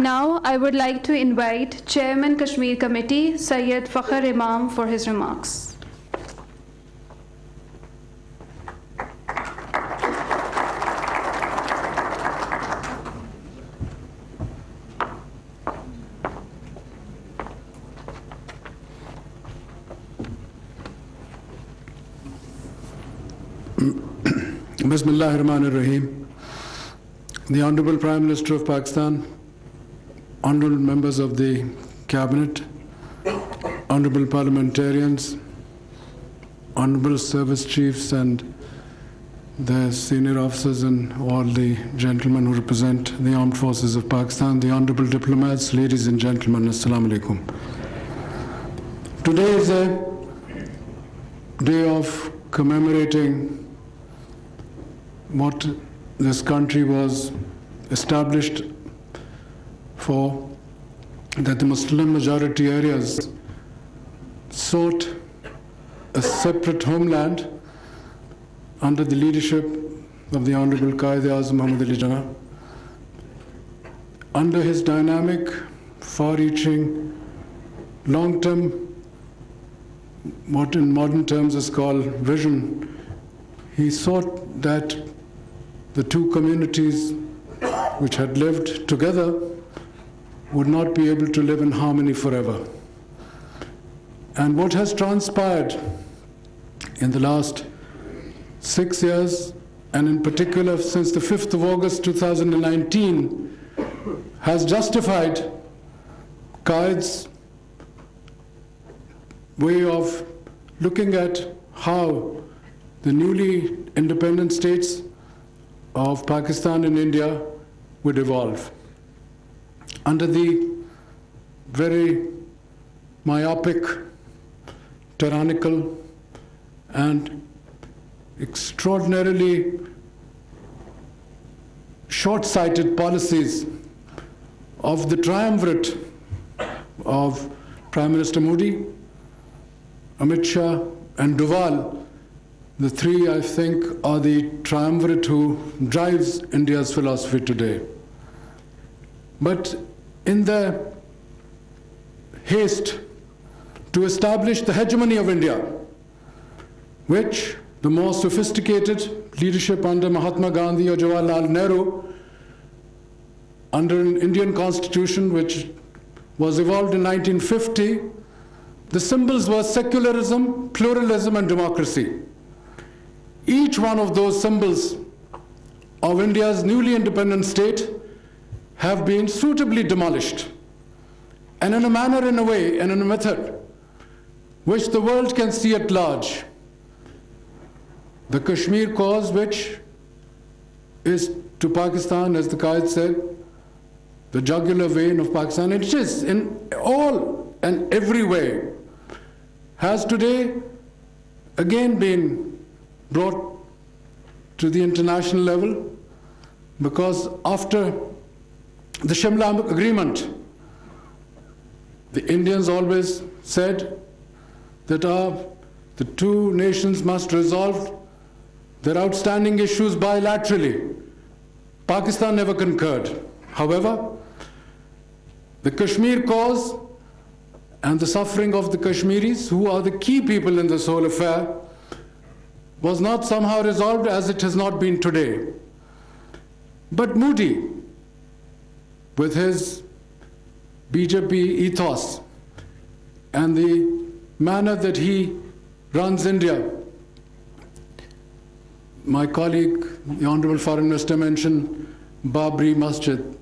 Now, I would like to invite Chairman Kashmir Committee, Syed Fakhar Imam, for his remarks. Bismillahirrahmanirrahim. The Honorable Prime Minister of Pakistan, honorable members of the Cabinet, honorable parliamentarians, honorable service chiefs and the senior officers and all the gentlemen who represent the armed forces of Pakistan, the honorable diplomats, ladies and gentlemen, Assalamu alaikum. Today is a day of commemorating what this country was established for, that the Muslim majority areas sought a separate homeland under the leadership of the Honorable Qaid-e-Azam Muhammad Ali Jinnah. Under his dynamic, far-reaching, long-term, what in modern terms is called vision, he sought that the two communities which had lived together would not be able to live in harmony forever. And what has transpired in the last 6 years, and in particular since the 5th of August 2019, has justified Qaid's way of looking at how the newly independent states of Pakistan and India would evolve. Under the very myopic, tyrannical, and extraordinarily short-sighted policies of the triumvirate of Prime Minister Modi, Amit Shah, and Doval, the three, I think, are the triumvirate who drives India's philosophy today. But in the haste to establish the hegemony of India, which the more sophisticated leadership under Mahatma Gandhi or Jawaharlal Nehru, under an Indian constitution which was evolved in 1950, the symbols were secularism, pluralism, and democracy. Each one of those symbols of India's newly independent state have been suitably demolished, and in a manner, in a way, and in a method which the world can see at large. The Kashmir cause, which is to Pakistan, as the Qaid said, the jugular vein of Pakistan, it is in all and every way, has today again been brought to the international level, because after the Shimla Agreement, the Indians always said that the two nations must resolve their outstanding issues bilaterally. Pakistan never concurred. However, the Kashmir cause and the suffering of the Kashmiris, who are the key people in this whole affair, was not somehow resolved, as it has not been today. But Modi, with his BJP ethos and the manner that he runs India, my colleague, the Honorable Foreign Minister, mentioned Babri Masjid,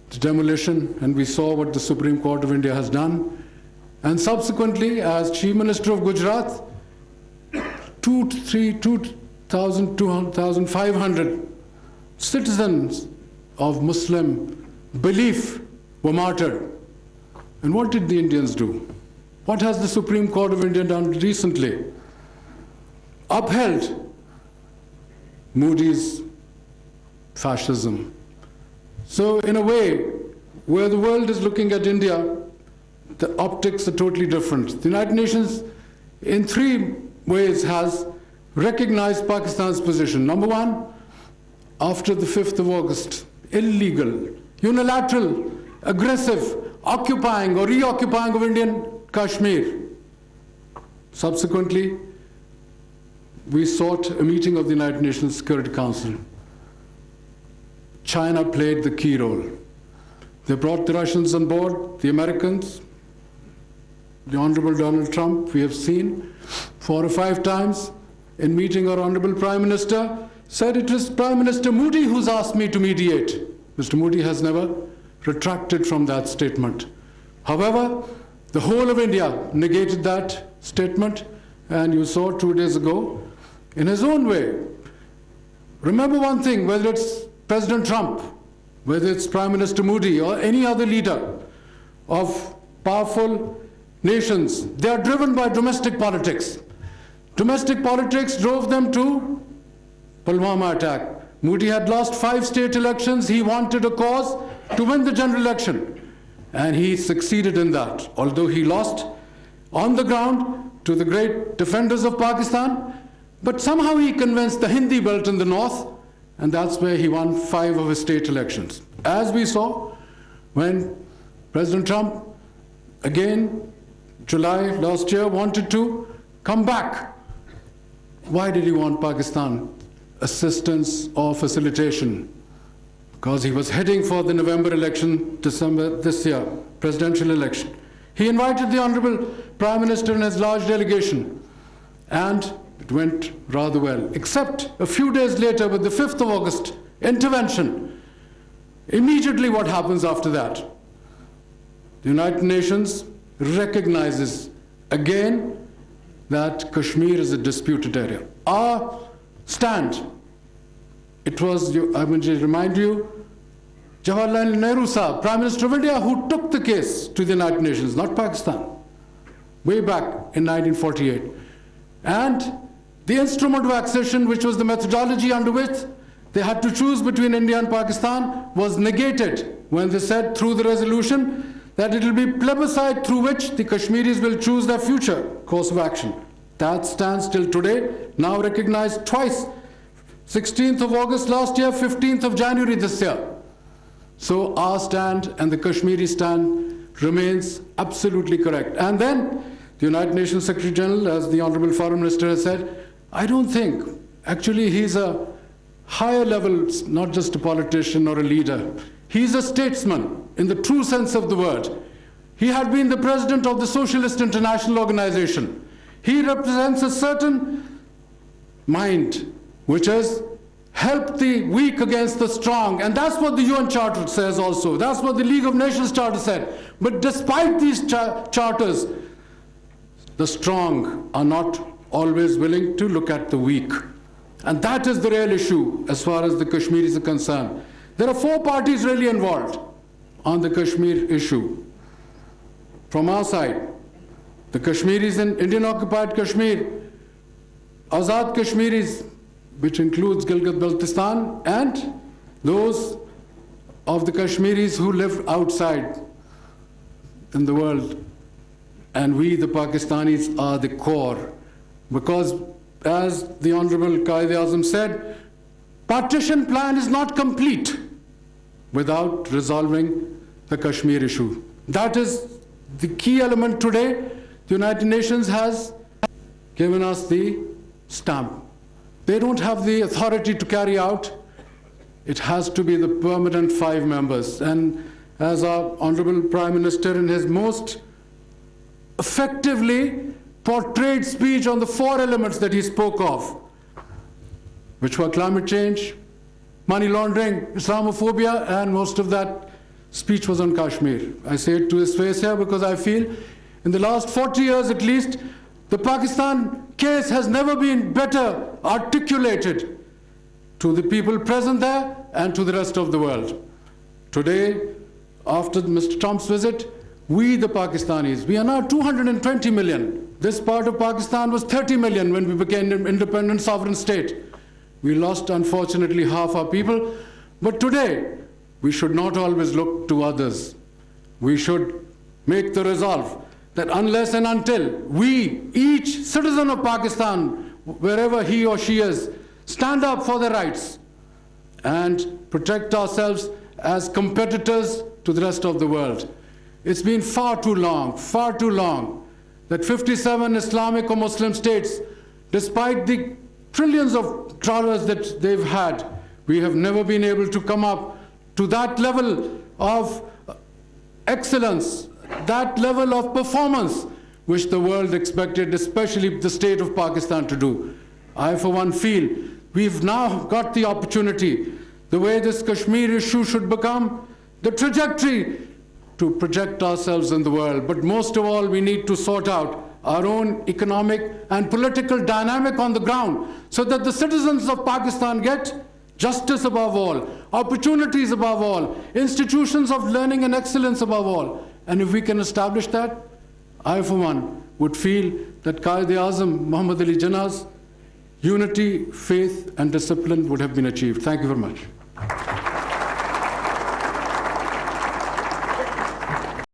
the demolition, and we saw what the Supreme Court of India has done. And subsequently, as Chief Minister of Gujarat, 2,500 citizens of Muslim belief were martyred. And what did the Indians do? What has the Supreme Court of India done recently? Upheld Modi's fascism. So in a way, where the world is looking at India, the optics are totally different. The United Nations, in 3 ways, has recognized Pakistan's position. Number one, after the 5th of August, illegal, unilateral aggressive occupying or reoccupying of Indian Kashmir. Subsequently, we sought a meeting of the United Nations Security Council. China played the key role. They brought the Russians on board, the Americans, the Honorable Donald Trump, we have seen 4 or 5 times in meeting our Honorable Prime Minister, said it is Prime Minister Modi who's asked me to mediate. Mr. Modi has never retracted from that statement. However, the whole of India negated that statement, and you saw 2 days ago, in his own way. Remember one thing, whether it's President Trump, whether it's Prime Minister Modi or any other leader of powerful nations, they are driven by domestic politics. Domestic politics drove them to Pulwama attack. Modi had lost 5 state elections. He wanted a cause to win the general election, and he succeeded in that. Although he lost on the ground to the great defenders of Pakistan, but somehow he convinced the Hindi belt in the north, and that's where he won 5 of his state elections. As we saw when President Trump, again, July last year, wanted to come back. Why did he want Pakistan assistance or facilitation? Because he was heading for the November election, December this year, presidential election. He invited the Honorable Prime Minister and his large delegation, and it went rather well, except a few days later with the 5th of August intervention. Immediately what happens after that? The United Nations recognizes again that Kashmir is a disputed area. Our stand, it was, I will remind you, Jawaharlal Nehru Sahab, Prime Minister of India, who took the case to the United Nations, not Pakistan, way back in 1948. And the instrument of accession, which was the methodology under which they had to choose between India and Pakistan, was negated when they said through the resolution that it will be plebiscite through which the Kashmiris will choose their future course of action. That stands till today, now recognized twice, 16th of August last year, 15th of January this year. So our stand and the Kashmiri stand remains absolutely correct. And then the United Nations Secretary General, as the Honorable Foreign Minister has said, I don't think, actually he's a higher level, not just a politician or a leader. He's a statesman in the true sense of the word. He had been the president of the Socialist International Organization. He represents a certain mind, which is help the weak against the strong. And that's what the UN Charter says also. That's what the League of Nations Charter said. But despite these charters, the strong are not always willing to look at the weak. And that is the real issue as far as the Kashmiris are concerned. There are 4 parties really involved on the Kashmir issue. From our side, the Kashmiris in Indian-occupied Kashmir, Azad Kashmiris, which includes Gilgit-Baltistan, and those of the Kashmiris who live outside in the world. And we, the Pakistanis, are the core. Because, as the Honorable Quaid-e-Azam said, partition plan is not complete without resolving the Kashmir issue. That is the key element today. The United Nations has given us the stamp. They don't have the authority to carry out. It has to be the permanent 5 members. And as our Honorable Prime Minister in his most effectively portrayed speech on the 4 elements that he spoke of, which were climate change, money laundering, Islamophobia, and most of that speech was on Kashmir. I say it to his face here because I feel in the last 40 years at least, the Pakistan case has never been better articulated to the people present there and to the rest of the world. Today, after Mr. Trump's visit, we the Pakistanis, we are now 220 million. This part of Pakistan was 30 million when we became an independent sovereign state. We lost, unfortunately, half our people. But today, we should not always look to others. We should make the resolve that unless and until we, each citizen of Pakistan, wherever he or she is, stand up for their rights and protect ourselves as competitors to the rest of the world. It's been far too long, that 57 Islamic or Muslim states, despite the trillions of dollars that they've had, we have never been able to come up to that level of excellence, that level of performance which the world expected, especially the state of Pakistan, to do. I, for one, feel we've now got the opportunity, the way this Kashmir issue should become the trajectory to project ourselves in the world. But most of all, we need to sort out our own economic and political dynamic on the ground so that the citizens of Pakistan get justice above all, opportunities above all, institutions of learning and excellence above all. And if we can establish that, I, for one, would feel that Qaid-e-Azam Muhammad Ali Jinnah's unity, faith, and discipline would have been achieved. Thank you very much.